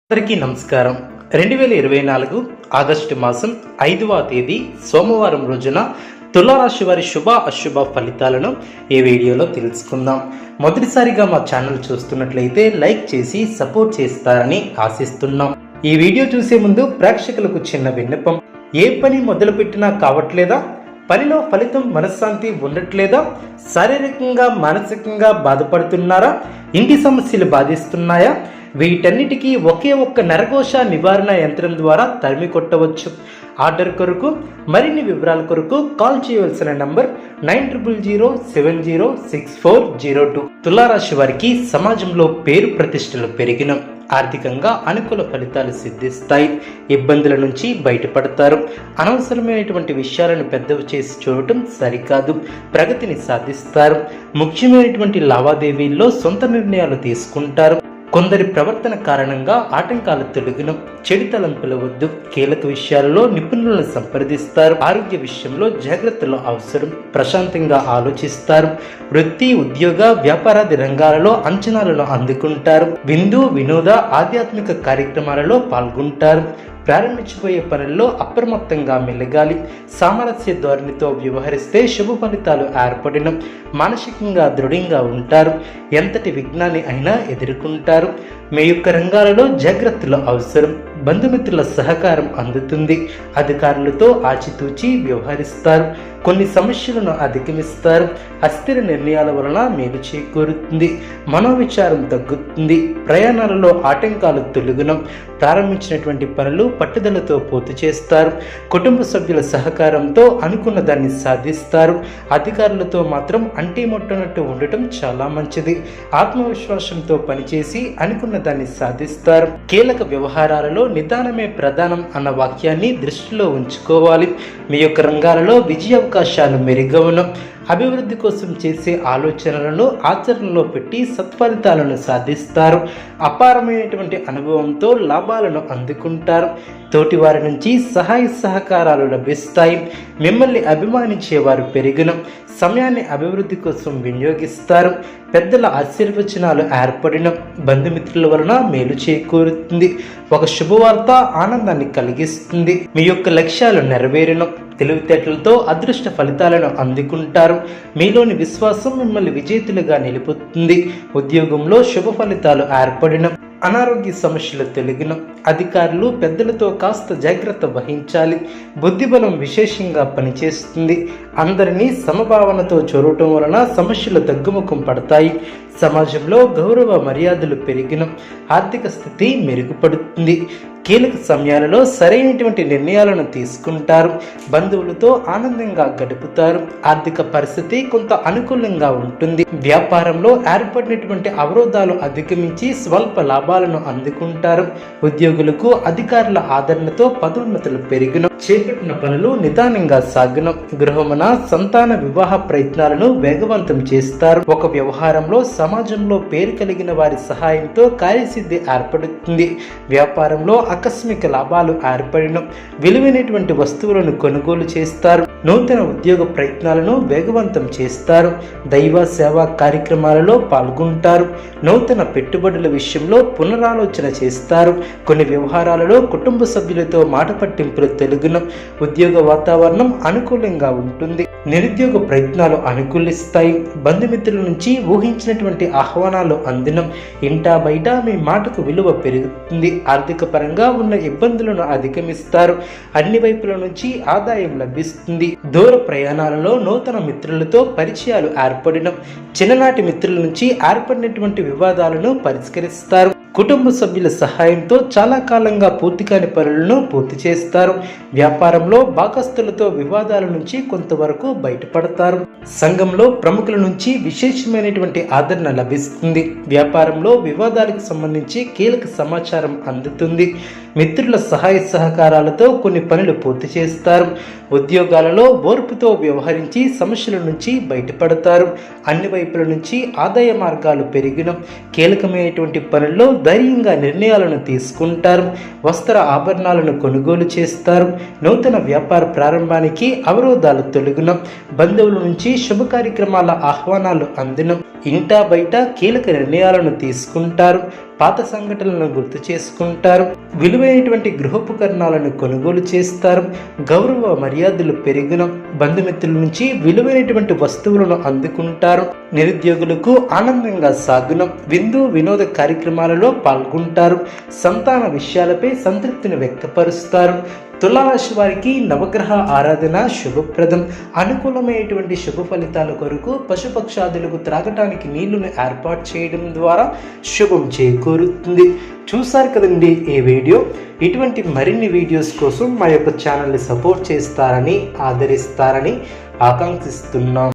అందరికీ నమస్కారం. 2024 ఆగస్టు మాసం 5వ తేదీ సోమవారం రోజున తులారాశి వారి శుభ అశుభ ఫలితాలను ఈ వీడియోలో తెలుసుకుందాం. మొదటిసారిగా మా ఛానల్ చూస్తున్నట్లయితే లైక్ చేసి సపోర్ట్ చేస్తారని ఆశిస్తున్నాం. ఈ వీడియో చూసే ముందు ప్రేక్షకులకు చిన్న విన్నపం. ఏ పని మొదలుపెట్టినా కావట్లేదా? పనిలో ఫలితం మనశ్శాంతి ఉండట్లేదా? శారీరకంగా మానసికంగా బాధపడుతున్నారా? ఇంటి సమస్యలు బాధిస్తున్నాయా? వీటన్నిటికీ ఒకే ఒక్క నరఘోష నివారణ యంత్రం ద్వారా తరిమి కొట్టవచ్చు. ఆర్డర్ కొరకు మరిన్ని వివరాల కొరకు కాల్ చేయవలసిన నంబర్ 9007064002. తులారాశి వారికి సమాజంలో పేరు ప్రతిష్టలు పెరిగిన, ఆర్థికంగా అనుకూల ఫలితాలు సిద్ధిస్తాయి. ఇబ్బందుల నుంచి బయటపడతారు. అనవసరమైనటువంటి విషయాలను పెద్దవి చేసి చూడటం సరికాదు. ప్రగతిని సాధిస్తారు. ముఖ్యమైనటువంటి లావాదేవీల్లో సొంత నిర్ణయాలు తీసుకుంటారు. కొందరి ప్రవర్తన కారణంగా ఆటంకాలు తొలగిన, చెడు తలంపుల వద్దు. కీలక విషయాలలో నిపుణులను సంప్రదిస్తారు. ఆరోగ్య విషయంలో జాగ్రత్తలు అవసరం. ప్రశాంతంగా ఆలోచిస్తారు. వృత్తి, ఉద్యోగ, వ్యాపారాది రంగాలలో అంచనాలను అందుకుంటారు. విందు, వినోద, ఆధ్యాత్మిక కార్యక్రమాలలో పాల్గొంటారు. ప్రారంభించబోయే పనుల్లో అప్రమత్తంగా మెలగాలి. సామరస్య ధోరణితో వ్యవహరిస్తే శుభ ఫలితాలు ఏర్పడిన, మానసికంగా దృఢంగా ఉంటారు. ఎంతటి విఘ్నాన్ని అయినా ఎదుర్కొంటారు. మీ యొక్క రంగాలలో జాగ్రత్తలు అవసరం. బంధుమిత్రుల సహకారం అందుతుంది. అధికారులతో ఆచితూచి వ్యవహరిస్తారు. కొన్ని సమస్యలను అధిగమిస్తారు. అస్థిర నిర్ణయాల వలన మేలు చేకూరుతుంది. మనోవిచారం తగ్గుతుంది. ప్రయాణాలలో ఆటంకాలు తొలగున, ప్రారంభించినటువంటి పనులు పట్టుదలతో పూర్తి చేస్తారు. కుటుంబ సభ్యుల సహకారంతో అనుకున్న దాన్ని సాధిస్తారు. అధికారులతో మాత్రం అంటిముట్టనట్టు ఉండటం చాలా మంచిది. ఆత్మవిశ్వాసంతో పనిచేసి అనుకున్న దాన్ని సాధిస్తారు. కీలక వ్యవహారాలలో నిదానమే ప్రధానం అన్న వాక్యాన్ని దృష్టిలో ఉంచుకోవాలి. మీ యొక్క రంగాలలో విజయ అవకాశాలు మెరుగవును. అభివృద్ధి కోసం చేసే ఆలోచనలను ఆచరణలో పెట్టి సత్ఫలితాలను సాధిస్తారు. అపారమైనటువంటి అనుభవంతో లాభాలను అందుకుంటారు. తోటి వారి నుంచి సహాయ సహకారాలు లభిస్తాయి. మిమ్మల్ని అభిమానించేవారు పెరిగిన, సమయాన్ని అభివృద్ధి కోసం వినియోగిస్తారు. పెద్దల ఆశీర్వచనాలు ఏర్పడిన, బంధుమిత్రుల వలన మేలు చేకూరుతుంది. ఒక శుభవార్త ఆనందాన్ని కలిగిస్తుంది. మీ యొక్క లక్ష్యాలు నెరవేరిన, తెలివితేటలతో అదృష్ట ఫలితాలను అందుకుంటారు. మీలోని విశ్వాసం మిమ్మల్ని విజేతలుగా నిలుపుతుంది. ఉద్యోగంలో శుభ ఫలితాలు ఏర్పడిన, అనారోగ్య సమస్యలు తొలగిన, అధికారులు పెద్దలతో కాస్త జాగ్రత్త వహించాలి. బుద్ధిబలం విశేషంగా పనిచేస్తుంది. అందరినీ సమభావనతో చూడటం వలన సమస్యలు తగ్గుముఖం పడతాయి. సమాజంలో గౌరవ మర్యాదలు పెరిగిన, ఆర్థిక స్థితి మెరుగుపడుతుంది. కీలక సమయాలలో సరైనటువంటి నిర్ణయాలను తీసుకుంటారు. బంధువులతో ఆనందంగా గడుపుతారు. ఆర్థిక పరిస్థితి కొంత అనుకూలంగా ఉంటుంది. వ్యాపారంలో ఏర్పడినటువంటి అవరోధాలు అధిగమించి స్వల్ప లాభాలను అందుకుంటారు. ఉద్యోగులకు అధికారుల ఆదరణతో పదోన్నతులు పెరిగిన, చేపట్టిన పనులు నిదానంగా సాగిన, గృహమున సంతాన వివాహ ప్రయత్నాలను వేగవంతం చేస్తారు. ఒక వ్యవహారంలో సమాజంలో పేరు కలిగిన వారి సహాయంతో కార్యసిద్ధి ఏర్పడుతుంది. వ్యాపారంలో ఆకస్మిక లాభాలు ఏర్పడిన, విలువైనటువంటి వస్తువులను కొనుగోలు చేస్తారు. నూతన ఉద్యోగ ప్రయత్నాలను వేగవంతం చేస్తారు. దైవ సేవా కార్యక్రమాలలో పాల్గొంటారు. నూతన పెట్టుబడుల విషయంలో పునరాలోచన చేస్తారు. కొన్ని వ్యవహారాలలో కుటుంబ సభ్యులతో మాట పట్టింపులు తెలుగున, ఉద్యోగ వాతావరణం అనుకూలంగా ఉంటుంది. నిరుద్యోగ ప్రయత్నాలు అనుకూలిస్తాయి. బంధుమిత్రుల నుంచి ఊహించినటువంటి ఆహ్వానాలు అందినం, ఇంటా బయట మీ మాటకు విలువ పెరుగుతుంది. ఆర్థిక పరంగా ఉన్న ఇబ్బందులను అధిగమిస్తారు. అన్ని వైపుల నుంచి ఆదాయం లభిస్తుంది. దూర ప్రయాణాలలో నూతన మిత్రులతో పరిచయాలు ఏర్పడిన, చిన్ననాటి మిత్రుల నుంచి ఏర్పడినటువంటి వివాదాలను పరిష్కరిస్తారు. కుటుంబ సభ్యుల సహాయంతో చాలా కాలంగా పూర్తి కాని పనులను పూర్తి చేస్తారు. వ్యాపారంలో భాగస్తులతో వివాదాల నుంచి కొంతవరకు బయటపడతారు. సంఘంలో ప్రముఖుల నుంచి విశేషమైనటువంటి ఆదరణ లభిస్తుంది. వ్యాపారంలో వివాదాలకు సంబంధించి కీలక సమాచారం అందుతుంది. మిత్రుల సహాయ సహకారాలతో కొన్ని పనులు పూర్తి చేస్తారు. ఉద్యోగాలలో ఓర్పుతో వ్యవహరించి సమస్యల నుంచి బయటపడతారు. అన్ని వైపుల నుంచి ఆదాయ మార్గాలు పెరిగిన, కీలకమైనటువంటి పనుల్లో ధైర్యంగా నిర్ణయాలను తీసుకుంటారు. వస్త్ర ఆభరణాలను కొనుగోలు చేస్తారు. నూతన వ్యాపార ప్రారంభానికి అవరోధాలు తొలగిన, బంధువుల నుంచి శుభ కార్యక్రమాల ఆహ్వానాలు అందిన, ఇంటా బయట కీలక నిర్ణయాలను తీసుకుంటారు. పాత సంఘటనలను గుర్తు చేసుకుంటారు, విలువైనటువంటి గృహోపకరణాలను కొనుగోలు చేస్తారు, గౌరవ మర్యాదలు పెరిగిన, బంధుమిత్రుల నుంచి విలువైనటువంటి వస్తువులను అందుకుంటారు, నిరుద్యోగులకు ఆనందంగా సాగున, విందు వినోద కార్యక్రమాలలో పాల్గొంటారు, సంతాన విషయాలపై సంతృప్తిని వ్యక్తపరుస్తారు. తులారాశి వారికి నవగ్రహ ఆరాధన శుభప్రదం. అనుకూలమైనటువంటి శుభ ఫలితాల కొరకు పశుపక్షాదులకు త్రాగటానికి నీళ్లను ఏర్పాటు చేయడం ద్వారా శుభం చేకూరుతుంది. చూసారు కదండి ఈ వీడియో. ఇటువంటి మరిన్ని వీడియోస్ కోసం మా యొక్క ఛానల్ని సపోర్ట్ చేస్తారని, ఆదరిస్తారని ఆకాంక్షిస్తున్నాం.